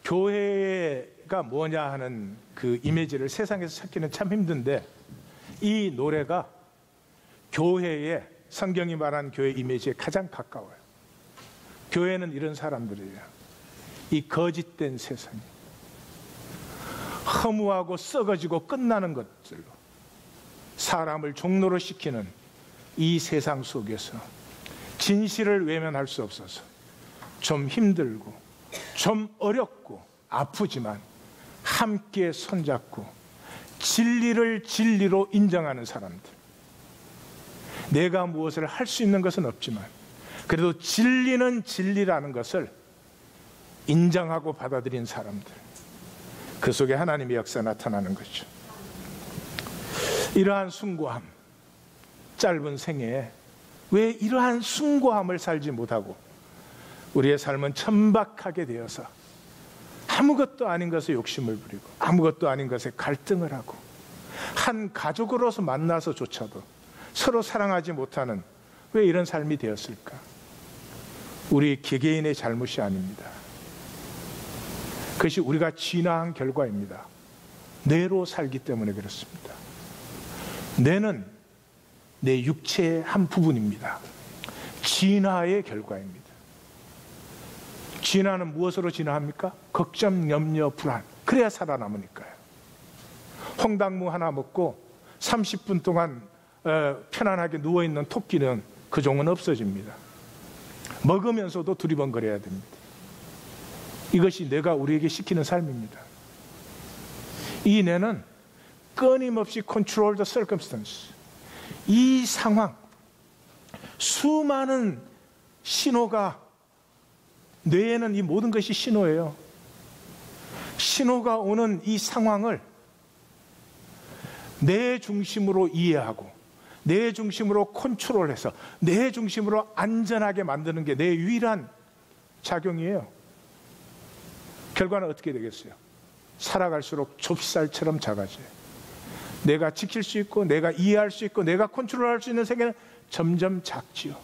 교회가 뭐냐 하는 그 이미지를 세상에서 찾기는 참 힘든데, 이 노래가 교회에, 성경이 말한 교회 이미지에 가장 가까워요. 교회는 이런 사람들이에요. 이 거짓된 세상이 허무하고 썩어지고 끝나는 것들로 사람을 종로로 시키는 이 세상 속에서 진실을 외면할 수 없어서 좀 힘들고 좀 어렵고 아프지만 함께 손잡고 진리를 진리로 인정하는 사람들. 내가 무엇을 할 수 있는 것은 없지만 그래도 진리는 진리라는 것을 인정하고 받아들인 사람들. 그 속에 하나님의 역사 나타나는 거죠. 이러한 숭고함, 짧은 생애에 왜 이러한 숭고함을 살지 못하고 우리의 삶은 천박하게 되어서 아무것도 아닌 것에 욕심을 부리고 아무것도 아닌 것에 갈등을 하고 한 가족으로서 만나서조차도 서로 사랑하지 못하는, 왜 이런 삶이 되었을까? 우리 개개인의 잘못이 아닙니다. 그것이 우리가 진화한 결과입니다. 뇌로 살기 때문에 그렇습니다. 뇌는 내 육체의 한 부분입니다. 진화의 결과입니다. 진화는 무엇으로 진화합니까? 걱정, 염려, 불안. 그래야 살아남으니까요. 홍당무 하나 먹고 30분 동안 편안하게 누워있는 토끼는 그 종은 없어집니다. 먹으면서도 두리번거려야 됩니다. 이것이 뇌가 우리에게 시키는 삶입니다. 이 뇌는 끊임없이 control the circumstance, 이 상황, 수많은 신호가, 뇌에는 이 모든 것이 신호예요. 신호가 오는 이 상황을 내 중심으로 이해하고 내 중심으로 컨트롤해서 내 중심으로 안전하게 만드는 게 내 유일한 작용이에요. 결과는 어떻게 되겠어요? 살아갈수록 좁쌀처럼 작아져요. 내가 지킬 수 있고 내가 이해할 수 있고 내가 컨트롤할 수 있는 세계는 점점 작지요.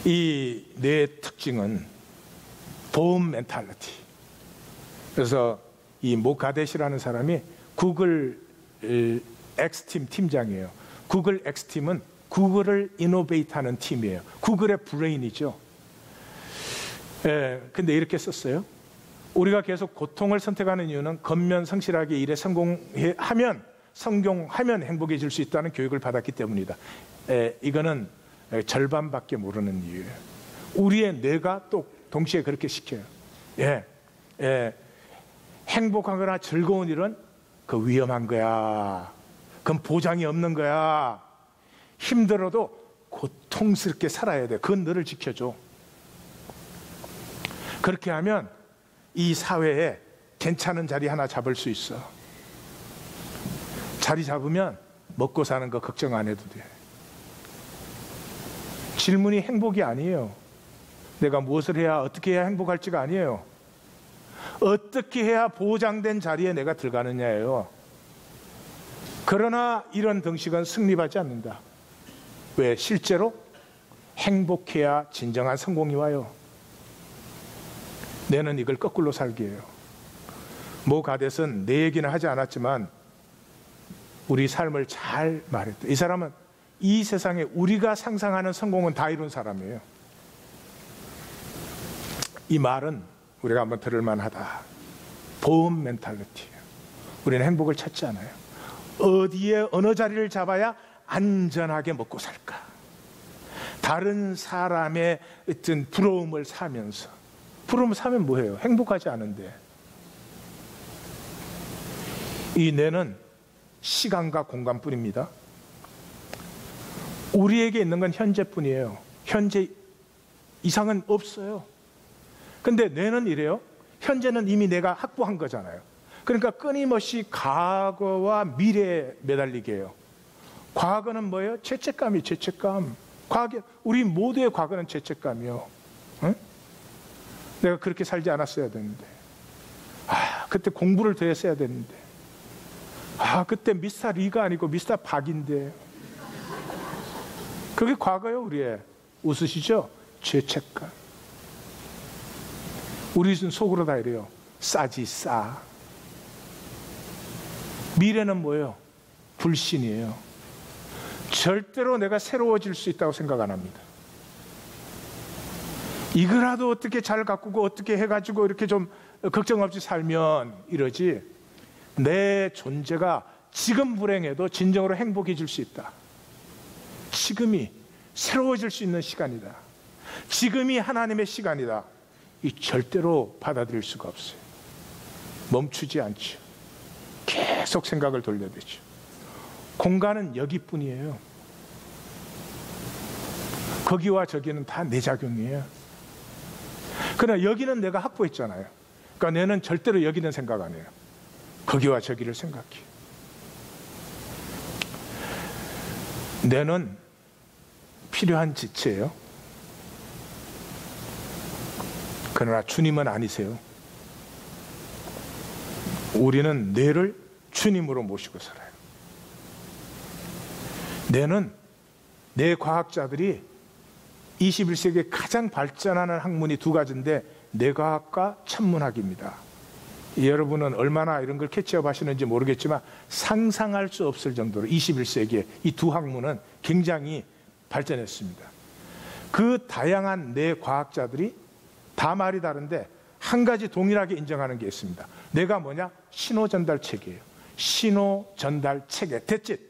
이 뇌의 특징은 보험 멘탈리티. 그래서 이 모가데시라는 사람이 구글 X팀 팀장이에요. 구글 X팀은 구글을 이노베이트하는 팀이에요. 구글의 브레인이죠. 근데 이렇게 썼어요. 우리가 계속 고통을 선택하는 이유는 겉면 성실하게 일에 성공하면 행복해질 수 있다는 교육을 받았기 때문이다. 이거는 절반밖에 모르는 이유예요. 우리의 뇌가 또 동시에 그렇게 시켜요. 행복하거나 즐거운 일은 그 위험한 거야. 그건 보장이 없는 거야. 힘들어도 고통스럽게 살아야 돼. 그건 너를 지켜줘. 그렇게 하면 이 사회에 괜찮은 자리 하나 잡을 수 있어. 자리 잡으면 먹고 사는 거 걱정 안 해도 돼. 질문이 행복이 아니에요. 내가 무엇을 해야, 어떻게 해야 행복할지가 아니에요. 어떻게 해야 보장된 자리에 내가 들어가느냐예요. 그러나 이런 등식은 승리하지 않는다. 왜? 실제로 행복해야 진정한 성공이 와요. 내는 이걸 거꾸로 살게 해요. 모 가댓은 내 얘기는 하지 않았지만 우리 삶을 잘 말했다. 이 사람은 이 세상에 우리가 상상하는 성공은 다 이룬 사람이에요. 이 말은 우리가 한번 들을 만하다. 보험 멘탈리티예요. 우리는 행복을 찾지 않아요. 어디에 어느 자리를 잡아야 안전하게 먹고 살까? 다른 사람의 어떤 부러움을 사면서. 부러움을 사면 뭐예요? 행복하지 않은데. 이 뇌는 시간과 공간뿐입니다. 우리에게 있는 건 현재뿐이에요. 현재 이상은 없어요. 근데 뇌는 이래요. 현재는 이미 내가 확보한 거잖아요. 그러니까 끊임없이 과거와 미래에 매달리게 해요. 과거는 뭐예요? 죄책감이 죄책감. 우리 모두의 과거는 죄책감이요. 응? 내가 그렇게 살지 않았어야 되는데. 그때 공부를 더 했어야 되는데. 그때 미스터 리가 아니고 미스터 박인데. 그게 과거예요, 우리의. 웃으시죠? 죄책감. 우리 속으로 다 이래요. 싸지 싸. 미래는 뭐예요? 불신이에요. 절대로 내가 새로워질 수 있다고 생각 안 합니다. 이거라도 어떻게 잘 가꾸고 어떻게 해가지고 이렇게 좀 걱정 없이 살면 이러지, 내 존재가 지금 불행해도 진정으로 행복해질 수 있다. 지금이 새로워질 수 있는 시간이다. 지금이 하나님의 시간이다. 이 절대로 받아들일 수가 없어요. 멈추지 않죠. 계속 생각을 돌려대죠. 공간은 여기뿐이에요. 거기와 저기는 다 내 작용이에요. 그러나 여기는 내가 확보했잖아요. 그러니까 내는 절대로 여기는 생각 안 해요. 거기와 저기를 생각해요. 내는 필요한 지체예요. 그러나 주님은 아니세요. 우리는 뇌를 주님으로 모시고 살아요. 뇌는 뇌 과학자들이 21세기에 가장 발전하는 학문이 두 가지인데 뇌과학과 천문학입니다. 여러분은 얼마나 이런 걸 캐치업 하시는지 모르겠지만 상상할 수 없을 정도로 21세기에 이 두 학문은 굉장히 발전했습니다. 그 다양한 뇌 과학자들이 다 말이 다른데 한 가지 동일하게 인정하는 게 있습니다. 뇌가 뭐냐? 신호 전달 체계예요. 신호 전달 체계. That's it.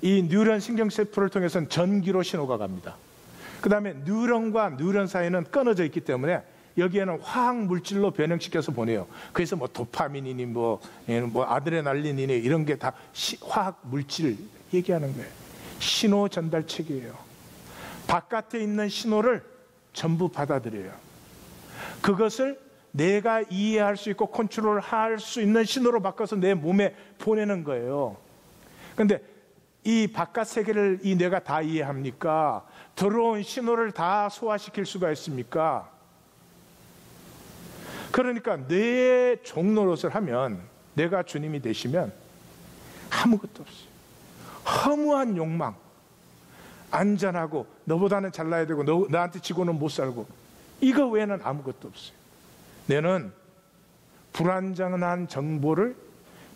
이 뉴런 신경세포를 통해서는 전기로 신호가 갑니다. 그 다음에 뉴런과 뉴런 사이는 끊어져 있기 때문에 여기에는 화학 물질로 변형시켜서 보내요. 그래서 뭐 도파민이니 뭐 아드레날린이니 이런 게 다 화학 물질 얘기하는 거예요. 신호 전달 체계예요. 바깥에 있는 신호를 전부 받아들여요. 그것을 내가 이해할 수 있고 컨트롤할 수 있는 신호로 바꿔서 내 몸에 보내는 거예요. 그런데 이 바깥 세계를 이 뇌가 다 이해합니까? 들어온 신호를 다 소화시킬 수가 있습니까? 그러니까 뇌의 종노릇을 하면, 내가 주님이 되시면 아무것도 없어요. 허무한 욕망, 안전하고 너보다는 잘나야 되고 나한테 지고는 못 살고, 이거 외에는 아무것도 없어요. 뇌는 불완전한 정보를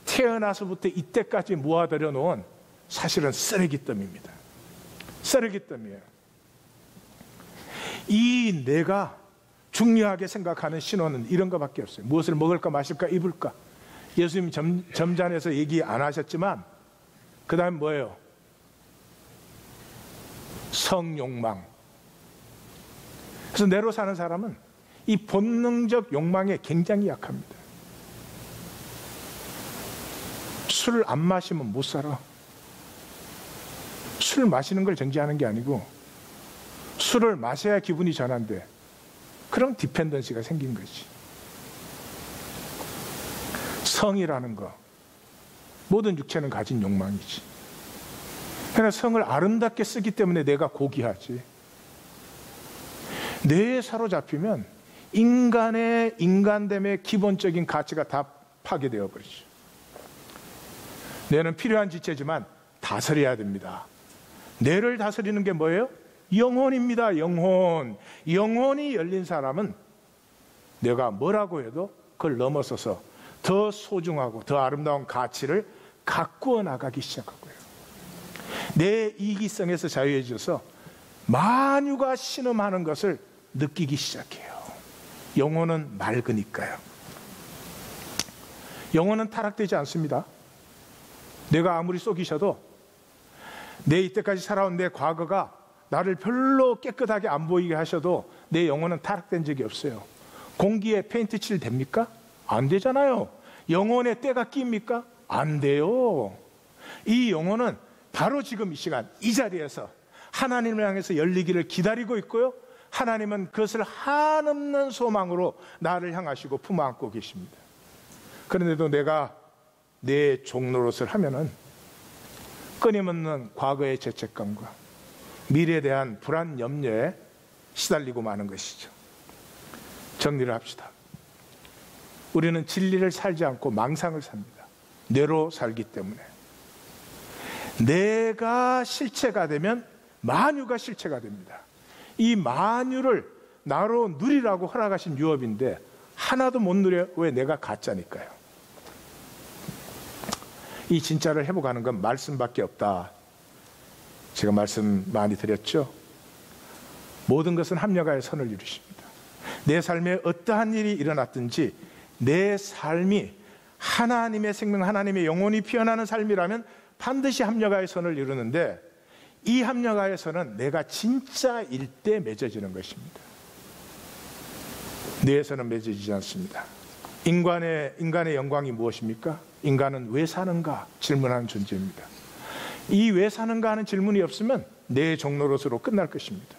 태어나서부터 이때까지 모아들여 놓은 사실은 쓰레기더미입니다. 쓰레기더미예요. 이 뇌가 중요하게 생각하는 신호는 이런 것밖에 없어요. 무엇을 먹을까 마실까 입을까. 예수님 점잔에서 얘기 안 하셨지만 그 다음 뭐예요? 성욕망. 그래서 뇌로 사는 사람은 이 본능적 욕망에 굉장히 약합니다. 술을 안 마시면 못 살아. 술 마시는 걸 정지하는 게 아니고 술을 마셔야 기분이 전환돼. 그럼 디펜던시가 생긴 거지. 성이라는 거, 모든 육체는 가진 욕망이지. 그러나 성을 아름답게 쓰기 때문에 내가 고귀하지. 뇌에 사로잡히면 인간의 인간됨의 기본적인 가치가 다 파괴되어 버리죠. 뇌는 필요한 지체지만 다스려야 됩니다. 뇌를 다스리는 게 뭐예요? 영혼입니다. 영혼. 영혼이 열린 사람은 내가 뭐라고 해도 그걸 넘어서서 더 소중하고 더 아름다운 가치를 가꾸어 나가기 시작하고요. 내 이기성에서 자유해져서 만유가 신음하는 것을 느끼기 시작해요. 영혼은 맑으니까요. 영혼은 타락되지 않습니다. 내가 아무리 속이셔도 내 이때까지 살아온 내 과거가 나를 별로 깨끗하게 안 보이게 하셔도 내 영혼은 타락된 적이 없어요. 공기에 페인트 칠 됩니까? 안 되잖아요. 영혼에 때가 낍니까? 안 돼요. 이 영혼은 바로 지금 이 시간 이 자리에서 하나님을 향해서 열리기를 기다리고 있고요. 하나님은 그것을 한없는 소망으로 나를 향하시고 품어안고 계십니다. 그런데도 내가 내 종노릇을 하면은 끊임없는 과거의 죄책감과 미래에 대한 불안 염려에 시달리고 마는 것이죠. 정리를 합시다. 우리는 진리를 살지 않고 망상을 삽니다. 뇌로 살기 때문에. 내가 실체가 되면 만유가 실체가 됩니다. 이 만유를 나로 누리라고 허락하신 유업인데 하나도 못 누려. 왜? 내가 가짜니까요. 이 진짜를 회복하는 건 말씀밖에 없다. 제가 말씀 많이 드렸죠. 모든 것은 합력하여 선을 이루십니다. 내 삶에 어떠한 일이 일어났든지 내 삶이 하나님의 생명, 하나님의 영혼이 피어나는 삶이라면 반드시 합력하여 선을 이루는데, 이 합력하여 선은 내가 진짜일 때 맺어지는 것입니다. 뇌에서는 맺어지지 않습니다. 인간의 영광이 무엇입니까? 인간은 왜 사는가 질문하는 존재입니다. 이 왜 사는가 하는 질문이 없으면 내 종로로서로 끝날 것입니다.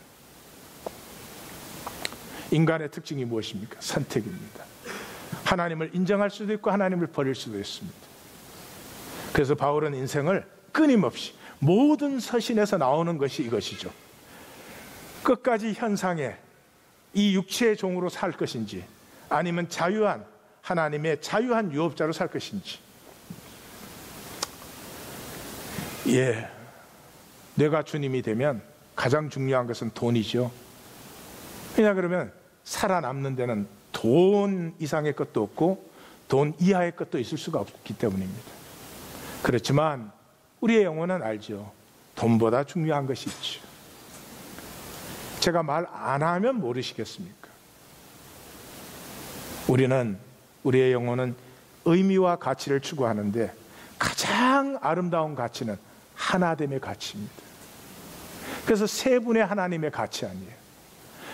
인간의 특징이 무엇입니까? 선택입니다. 하나님을 인정할 수도 있고 하나님을 버릴 수도 있습니다. 그래서 바울은 인생을 끊임없이 모든 서신에서 나오는 것이 이것이죠. 끝까지 현상에 이 육체의 종으로 살 것인지, 아니면 자유한 하나님의 자유한 유업자로 살 것인지. 내가 주님이 되면 가장 중요한 것은 돈이죠. 왜냐 그러면 살아남는 데는 돈 이상의 것도 없고 돈 이하의 것도 있을 수가 없기 때문입니다. 그렇지만 우리의 영혼은 알죠. 돈보다 중요한 것이 있죠. 제가 말 안 하면 모르시겠습니까? 우리의 영혼은 의미와 가치를 추구하는데 가장 아름다운 가치는 하나됨의 가치입니다. 그래서 세 분의 하나님의 가치 아니에요.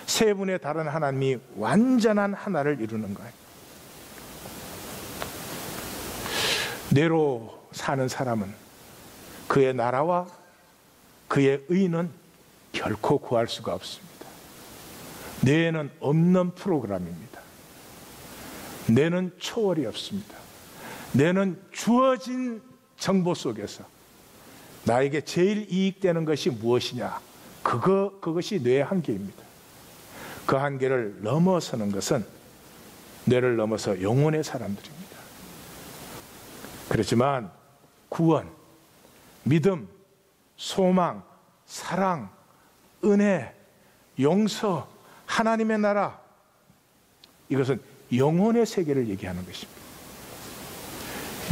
세 분의 다른 하나님이 완전한 하나를 이루는 거예요. 뇌로 사는 사람은 그의 나라와 그의 의는 결코 구할 수가 없습니다. 뇌에는 없는 프로그램입니다. 뇌는 초월이 없습니다. 뇌는 주어진 정보 속에서 나에게 제일 이익되는 것이 무엇이냐, 그것이 뇌의 한계입니다. 그 한계를 넘어서는 것은 뇌를 넘어서 영혼의 사람들입니다. 그렇지만 구원, 믿음, 소망, 사랑, 은혜, 용서, 하나님의 나라, 이것은 영혼의 세계를 얘기하는 것입니다.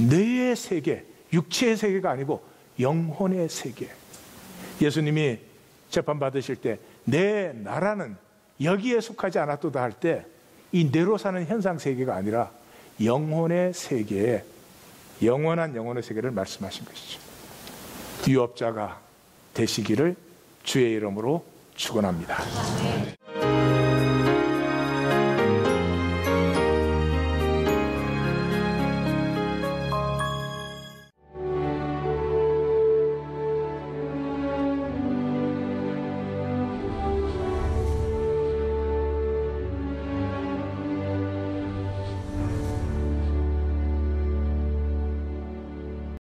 뇌의 세계, 육체의 세계가 아니고 영혼의 세계. 예수님이 재판받으실 때 내 나라는 여기에 속하지 않았도다 할 때 이 뇌로 사는 현상 세계가 아니라 영혼의 세계에, 영원한 영혼의 세계를 말씀하신 것이죠. 유업자가 되시기를 주의 이름으로 축원합니다.